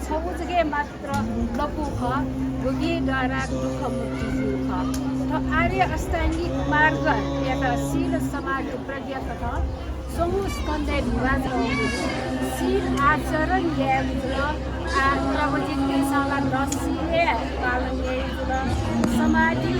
छौजगे मात्र लपुख भोगीद्वारा दुःख मुक्ति सुख आर्य अष्टाङ्गिक मार्ग एउटा शील समाज प्रज्ञा तथा समूह स्कन्धे विभाजन शील आचरण ल्याएर प्रवचित पेशाला रसिए पालन ल्याएर समाधि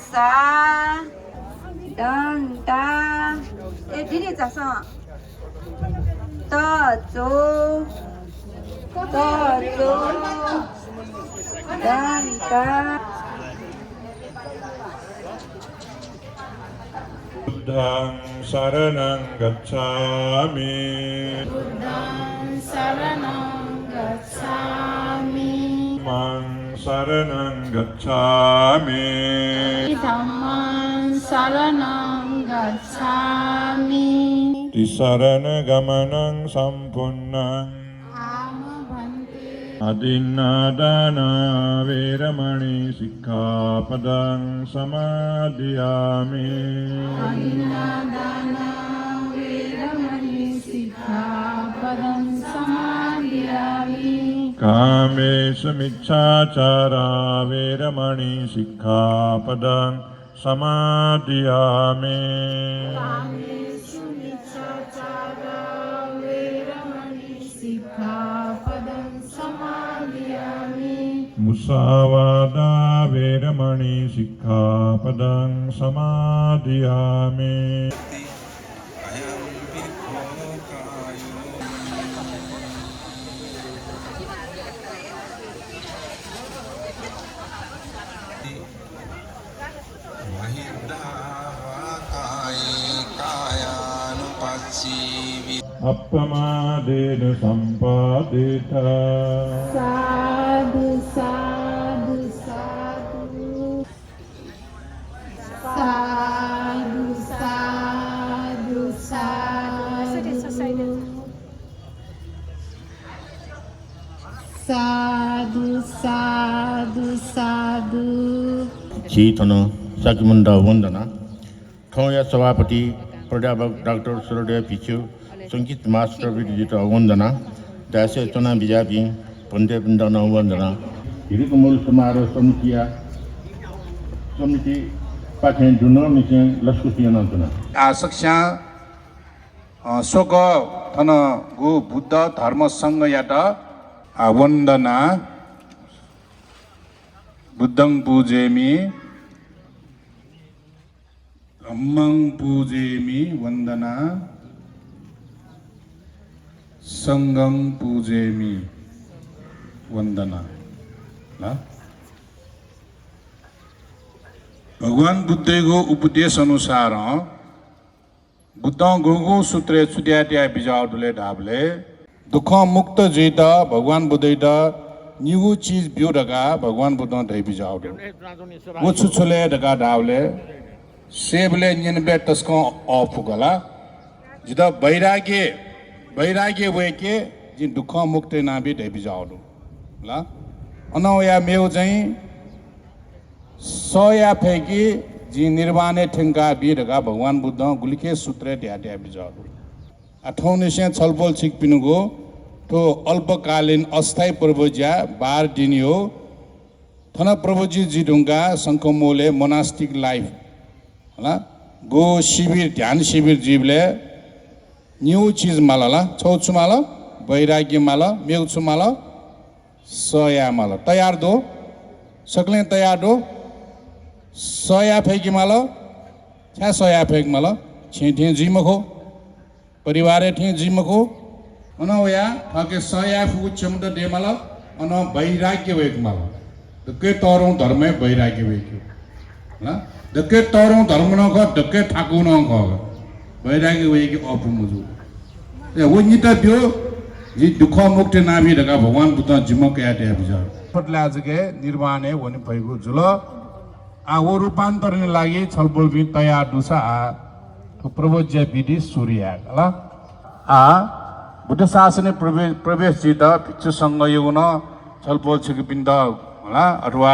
सा डन्टा ए दिदी जास त जो डन्टा बुद्धं शरणं गच्छामि बुद्धं शरणं गच्छामि धम्मं शरणं गच्छामि धम्मं शरणं गच्छामि तिसरणगमनं सम्पूर्णं अदिन्नादाना वेरमणि सिक्खापदं समादियामि अदिन्नादाना वेरमणि सिक्खापदं समादियामि कामेषु मिच्छाचारा वेरमणि सिक्खापदं समादियामि कामेषु मिच्छाचारा वेरमणि सिक्खापदं समादियामि मुसावादा वेरमणि सिक्खापदं समादियामि अपमादेन सम्पादिता साधु साधु साधु साधु साधु साधु साधु साधु साधु चितन साकिमुन्डा वन्दना ठौया सभापति प्राध्यापक डाक्टर सूर्यदेव भिक्षु सङ्गीत मास्टर विद्युत वन्दना दास्य चना बिजापी पन्ते पिण्डन वन्दना हिरिको मूल समारोह समिति पाठे जुन मिसे लस्कुसियन जुन आसक्ष्या सोक थन गु बुद्ध धर्म संघ यात वन्दना बुद्धं पूजेमि धम्मं पूजेमि वन्दना संघं पूजेमि वन्दना ल भगवान बुद्धको उपदेश अनुसार बुद्ध गोगो सूत्रे छुट्याट्या बिजाउडले ढाबले दुःख मुक्त जेत भगवान बुद्धैत निगु चीज बिउ ढका भगवान बुद्ध ढै बिजाउडे वो छुछुले ढका ढाबले सेबले निनबे तस्को अफुगला जित वैराग्य वेके जि दुःख मुक्त नाबी ढै बिजाउडु ल अनौया मेउ चाहिँ सया फेकी जी निर्वाणे ठेंगा बीरगा भगवान बुद्ध गुलिके सूत्रे ढ्या बिजाउडु अठौनिसे छलफल छिक पिनुगो तो अल्पकालीन अस्थायी प्रभुज्या बार दिनियो थन प्रभुजी जी ढुङ्गा संकमोले मोनास्टिक लाइफ होला गो शिविर ध्यान शिविर जीवले न्यू चीज माला छौछु माला वैराग्य माला मेउछु माला सया माला तयार दो सकले तयार दो सया फेंकी माला छा सया फेंक माला छेठे जीमखो परिवारे ठे जीमखो अनवया थाके सया फु चमद दे माला अन वैराग्य वेक माला दके तोरौ धर्मे वैराग्य वेक्यो ल दके तोरौ धर्म न ख दके ठाकु न ख वैराग्य वेक्यो अपुमुजु ए वनिता त्यो जी दुःख मुक्ति नाभि ढका भगवान बुद्ध जिमक याटे बिजार फटला जगे निर्वाणे वनि भइगु जुल आ वो रूपान्तरण लागि छलफल भी तयार दुसा आ प्रवज्य विधि सूर्य ल आ बुद्ध शासन प्रवेश जित भिक्षु संघ युन छलफल छिकपिन्द होला अथवा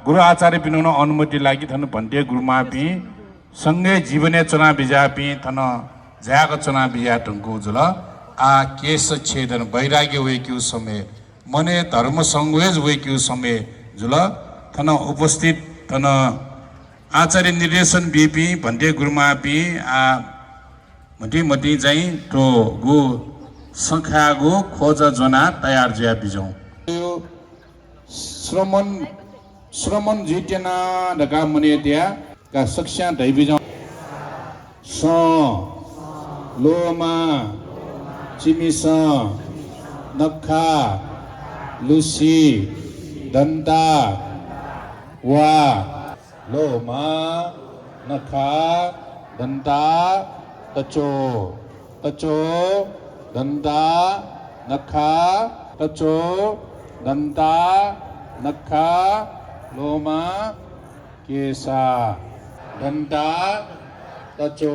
गुरु आचार्य पिनुन अनुमति लागि थन भन्टे गुरुमापी सँगै जीवने चुनाव बिजापी थन ज्याग चुनाव बिजा टंको जुल आ केस छेदन वैराग्य वेक्यु समय मने धर्म संवेज वेक्यु समय जुल थन उपस्थित थन आचार्य निर्देशन बीपी भन्टे गुरुमापी आ मटी चाहिँ तो गो संख्यागो खोज जना तयार ज्या बिजौं यो श्रमण जिटेना ढका मने दिया का सक्ष्या ढै बिजौं स लोमा चिमिस नखा लुसी दन्ता वा लोमा नखा दन्ता तचो दन्ता नखा तचो दन्ता नखा लोमा केसा दन्ता तचो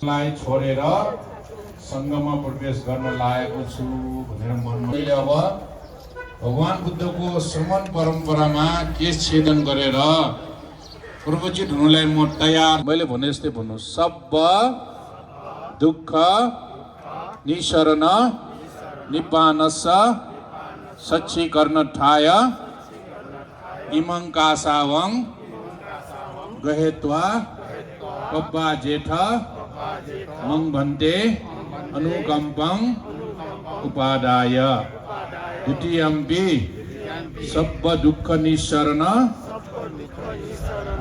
लाई छोडेर सङ्गममा प्रवेश गर्न लागेको छु भनेर मनमा अब भगवान बुद्धको श्रमण परम्परामा केस छेदन गरेर पूर्वजित हुनुलाई म तयार मैले भने जस्तै भन्नु सब दुःख निशरण निपानस सच्चीकरण ठाय इमं कासावं गहेत्वा पब्बा जेठ मं भन्ते अनुकंपं उपादाय द्वितीयंपि सब दुःख निशरण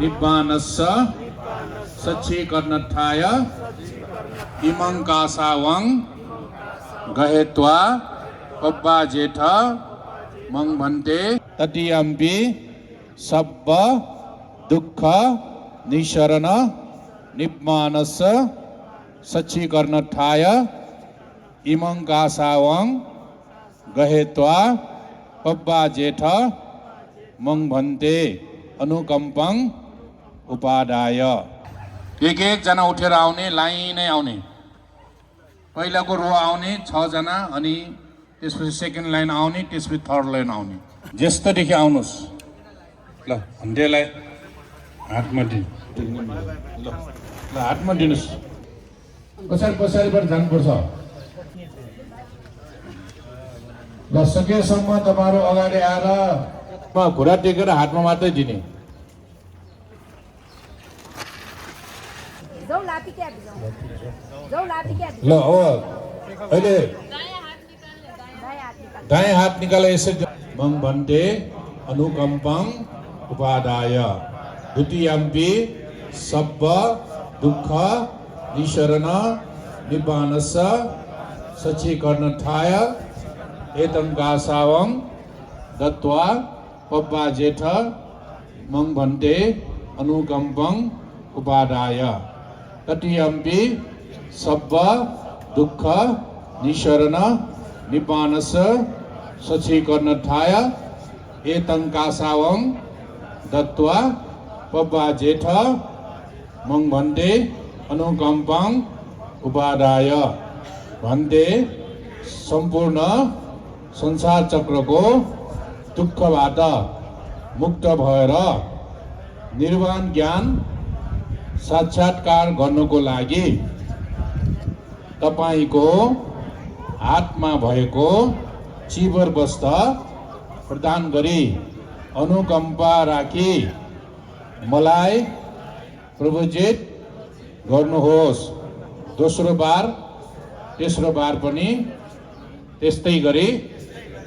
निब्बानस्स सच्चीकरणठाय इमं कासावं गहेत्वा पब्बा जेठ मं भन्ते तृतीयंपि सब दुःख निशरण निब्बानस्स सच्चीकरणठाय इमं कासावं गहेत्वा पब्बा जेठ मं भन्ते अनुकंपं उपादाय एक जना उठेर आउने लाइनै आउने पहिलाको रो आउने 6 जना अनि त्यसपछि सेकेन्ड लाइन आउने त्यसपछि थर्ड लाइन आउने ज्येष्ठदेखि आउनुस् ल भन्टेलाई हातमा दि ल हातमा दिनुस् पछाडिबाट जानुपर्छ ल सकेसम्म तपाईहरु अगाडि आएर घुँडा टेकेर हातमा मात्रै दिने ल अब अहिले दायाँ हात निकाले यसरी मं भन्ते अनुकंपं उपादाय द्वितीयंपि सब दुःख निशरण निब्बानस्स सच्चीकरणठाय एतंकासावं दत्वा पब्बा जेठ मं भन्ते अनुकंपं उपादाय तृतीयंपि सब दुःख निशरण निब्बानस्स सच्चीकरणठाय एतंकासावं दत्वा पब्बा जेठ मं भन्ते अनुकंपं उपादाय भन्ते सम्पूर्ण संसार चक्रको दुःखबाट मुक्त भएर निर्वाण ज्ञान साक्षात्कार गर्नको लागि तपाईको हातमा भएको चिबर वस्त्र प्रदान गरी अनुकम्पा राखी मलाई प्रभुजित गर्नुहोस्। दोस्रो बार तेस्रो बार पनि त्यस्तै गरी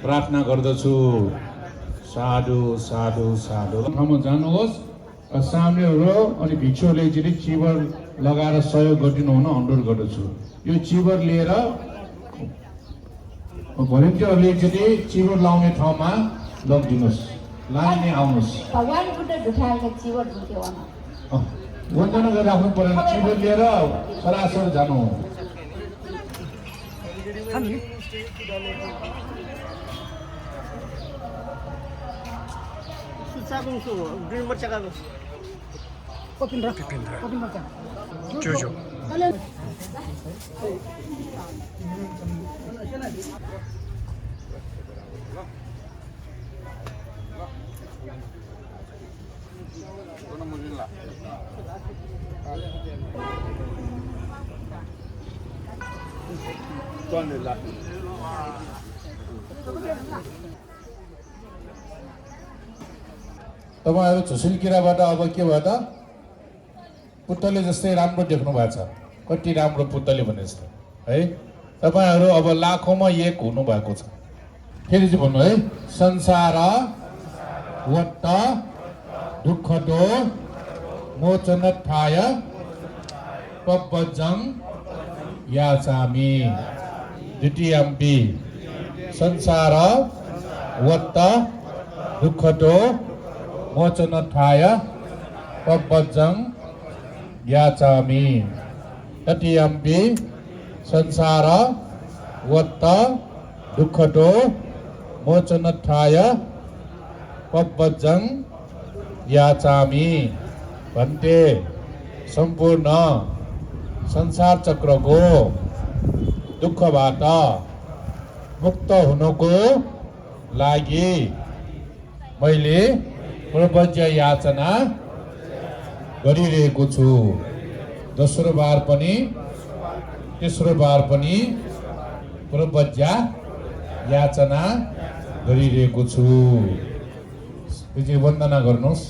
प्रार्थना गर्दछु। साधु साधु साधु। ठाउँमा जानुहोस्, सामने रो अनि भिक्षुले चाहिँ चिबर लगाएर सहयोग गरिदिनु हुन अनुरोध गर्दछु। यो चिबर लिएर भलिन्टियरले चाहिँ चिबर लाउने ठाउँमा लगिदिनुहोस्, लाइनै आउनुहोस्। भगवान बुद्ध ढुठाएको चिबर दुख्यो होला। वन्दना गरेर राख्नु परेन, चिबर लिएर सरासर जानु हो। तपाईँहरू झुसुलकिराबाट अब के भयो त पुतली जस्तै राम्रो देख्नु भएको छ कति राम्रो पुतली भने जस्तो है तपाईँहरू अब लाखौँमा एक हुनुभएको छ फेरि चाहिँ भन्नु है संसार वट्ट दुःखदो मोचनठाय पब्बजं याचामि द्वितीयम्पि संसार वट्ट दुःखदो मोचनठाय पब्बजं याचामि तृतीयम्पि संसार वट्ट दुःखदो मोचनठाय पब्बजं याचामि भन्ते सम्पूर्ण संसार चक्रको दुःखबाट मुक्त हुनको लागि मैले प्रपञ्च याचना गरिरहेको छु दोस्रो बार पनि तेस्रो बार पनि प्रपञ्च याचना गरिरहेको छु यो वन्दना गर्नुहोस्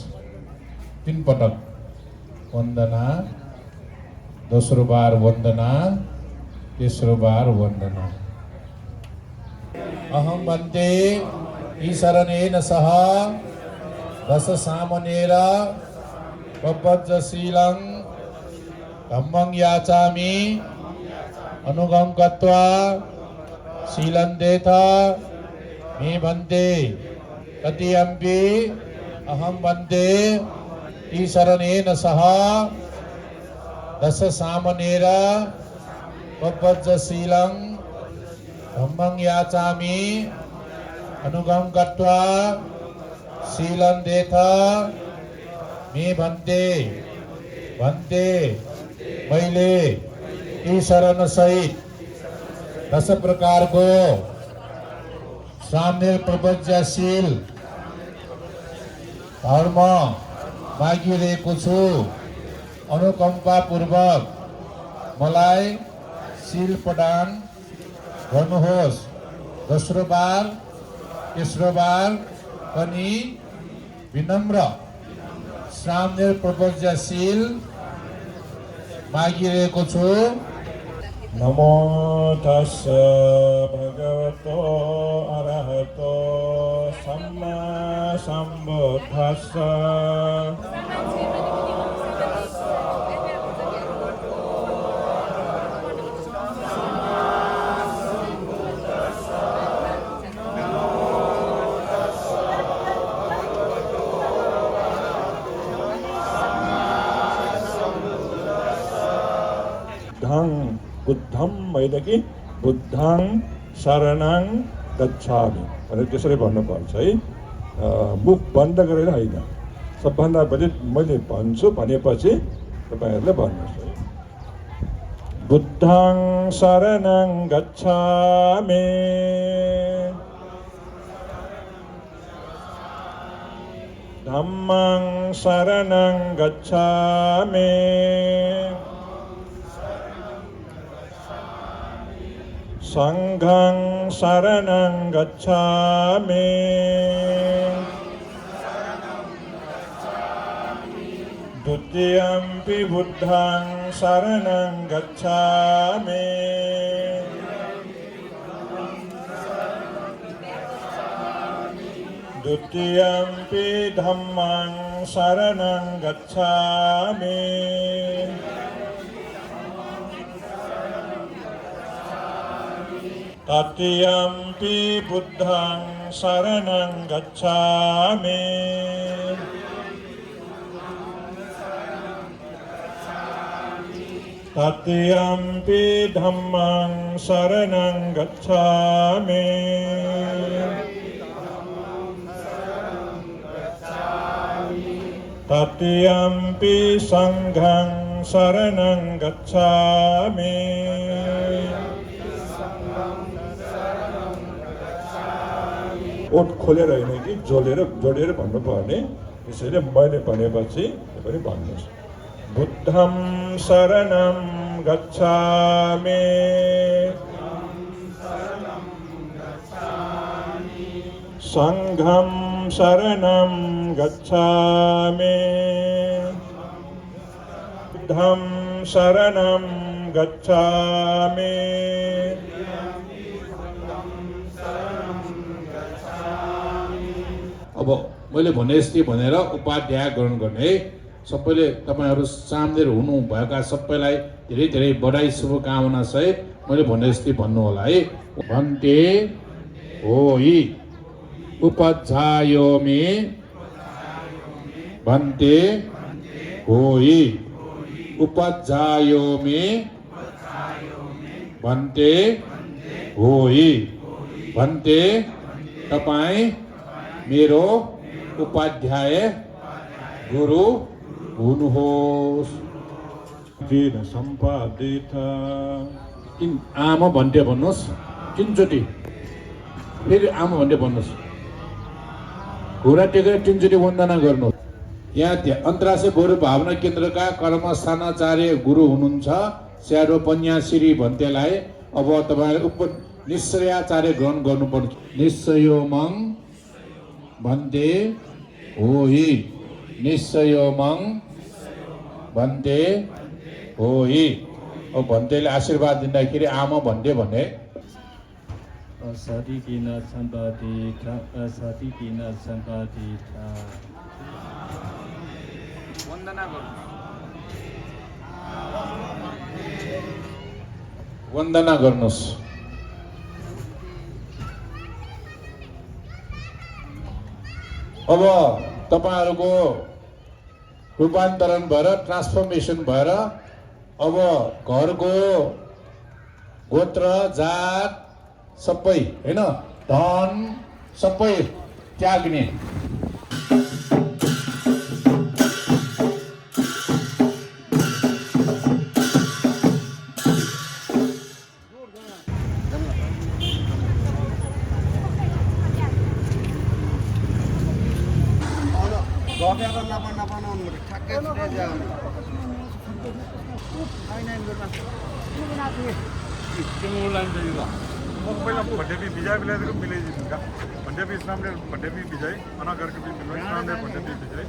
3 पटक वन्दना दोस्रो बार वन्दना तेस्रो बार वन्दना अहं वन्दे ईशरणेन सह दश सामनेर पब्बजशीलं धम्मं याचामि अनुगं गत्वा शीलं देथ मे वन्दे तृतीयम्पि अहं वन्दे ईशरणेन सह दश सामनेर पब्बजशीलं धम्मं याचामि अनुगं गत्वा शीलं देथ मे वन्दे मैले यी शरण सहित 10 प्रकारको सामने प्रपञ्चशील धर्म मागिरहेको छु अनुकम्पा पूर्वक मलाई शील प्रदान गर्नुहोस् दोस्रो बार तेस्रो बार पनि विनम्र सामने प्रपञ्चशील मागिरहेको छु नमो तस्स भगवतो अरहतो सम्मा सम्बुद्धस्स बुद्धं मैदकी बुद्धं शरणं गच्छामि भनेर त्यसरी भन्नुपर्छ है मुख बन्द गरेर होइन सबभन्दा पहिले मैले भन्छु भनेपछि तपाईहरुले भन्नुहोस् है बुद्धं शरणं गच्छामि धम्मं शरणं गच्छामि संघं शरणं गच्छामि द्वितीयम्पि बुद्धं शरणं गच्छामि द्वितीयम्पि धम्मं शरणं गच्छामि तृतीयम्पि बुद्धं शरणं गच्छामि तृतीयम्पि धम्मं शरणं गच्छामि तृतीयम्पि संघं शरणं गच्छामि ओठ खोलेर होइन कि जोडेर भन्नुपर्ने, त्यसैले मैले भनेपछि पनि भन्नुहोस्। बुद्धं शरणं गच्छामि, सङ्घं शरणं गच्छामि, बुद्धं शरणं गच्छामि। अब मैले भने जस्तै भनेर उपाध्याय ग्रहण गर्ने है। सबैले तपाईँहरू सामने हुनुभएका सबैलाई धेरै धेरै बधाई शुभकामना सहित मैले भने जस्तै भन्नु होला है। भन्ते होई उपध्यायोमि, भन्ते होई उपध्यायोमि, भन्ते होई, भन्ते तपाईँ मेरो उपाध्याय गुरु हुनुहोस्। तेन सम्पादित, आमा भन्टे भन्नुहोस्, तिनचोटि फेरि आमा भन्टे भन्नुहोस्, घुँडा टेकेर तिनचोटि वन्दना गर्नुहोस्। यहाँ अन्तर्राष्ट्रिय गौरव भावना केन्द्रका कर्मस्थानाचार्य गुरु हुनुहुन्छ स्याडो पन्याश्री भन्तेलाई अब तपाईँले निश्चयाचार्य ग्रहण गर्नुपर्छ। निश्चयोमं भन्ते होई, निश्चयोमं भन्ते होई। अब भन्तेले आशीर्वाद दिँदाखेरि आमा भन्ते भने असतिकिन सम्पादित, असतिकिन सम्पादित। वन्दना गर्नुहोस्। अब तपाईँहरूको रूपान्तरण भएर ट्रान्सफर्मेसन भएर अब घरको गोत्र जात सबै हैन धन सबै त्याग्ने। पहिला भन्टे भी बिजाय मिलाइदिएको मिलाइदिनु का भन्टे भी इस्लामले भन्टे भी बिजाय अना गरेको भी मिलाइ इस्लामले भन्टे भी बिजाय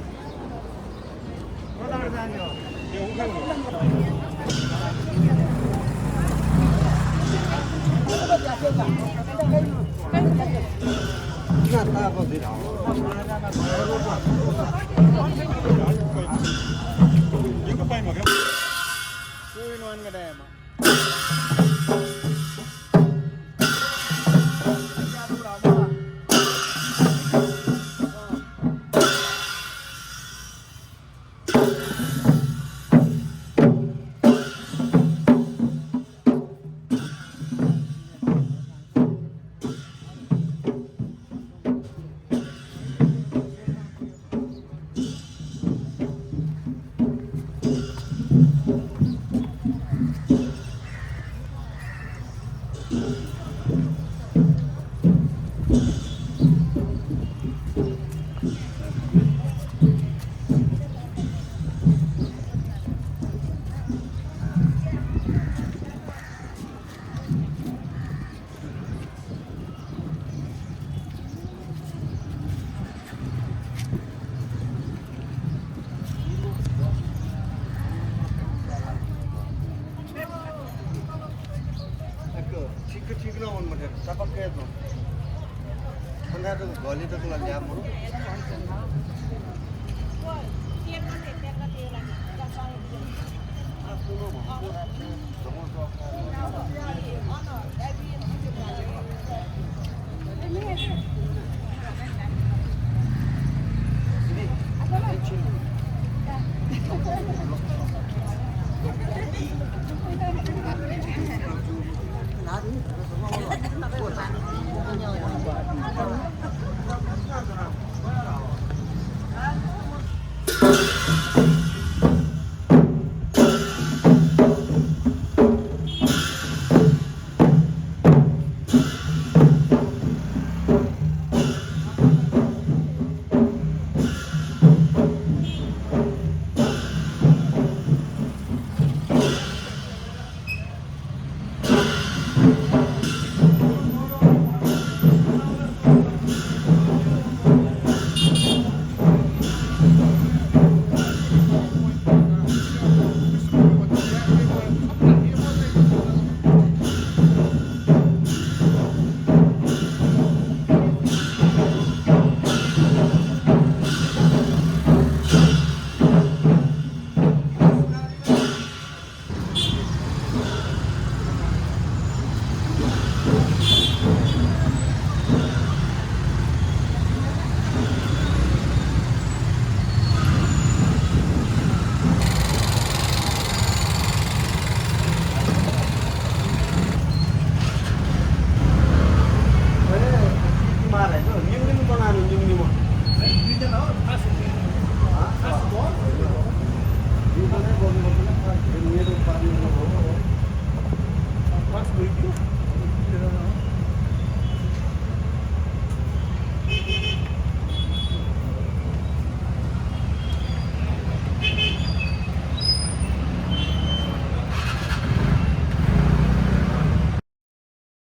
Yung kapay mo ka? Yung inuan ka dahil mo. ठीक ना वन मटे टपक के तो पंगा तो गोली तो तुला लिया मरो सुनो